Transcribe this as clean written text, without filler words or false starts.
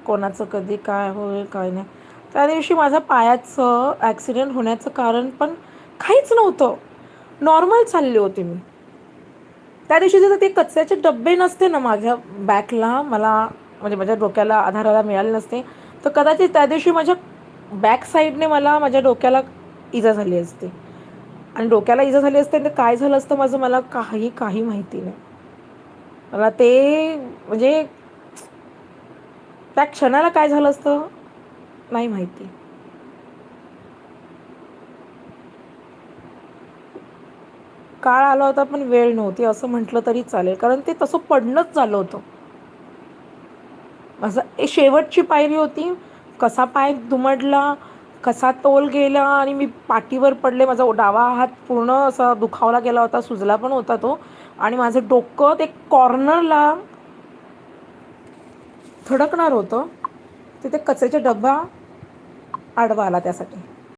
कोणाचं कधी काय होईल काय नाही. त्या दिवशी माझ्या पायाचं ॲक्सिडेंट होण्याचं कारण पण काहीच नव्हतं. नॉर्मल चालले होते मी. त्या दिवशी जर ते कचऱ्याचे डब्बे नसते ना माझ्या बॅकला, मला म्हणजे माझ्या डोक्याला आधाराला मिळाले नसते, तर कदाचित त्या दिवशी माझ्या बॅक साईडने मला माझ्या डोक्याला इजा झाली असते. आणि डोक्याला इजा झाली असते तर काय झालं असतं माझं, मला काही माहिती नाही. मला ते म्हणजे त्या क्षणाला काय झालं असतं नाही माहिती. काळ आला होता पण वेळ नव्हती असं म्हटलं तरी चालेल, कारण ते तसं पडणंच झालं होतं. असं शेवटची पायरी होती. कसा पाय दुमडला, कसा तोल गेला आणि मी पाठीवर पडले. माझा डावा हात पूर्ण असा दुखावला गेला होता, सुजला पण होता तो. आणि माझं डोकं ते कॉर्नरला थडकणार होतं. तिथे कचऱ्याचा डब्बा आडवा आला त्यासाठी.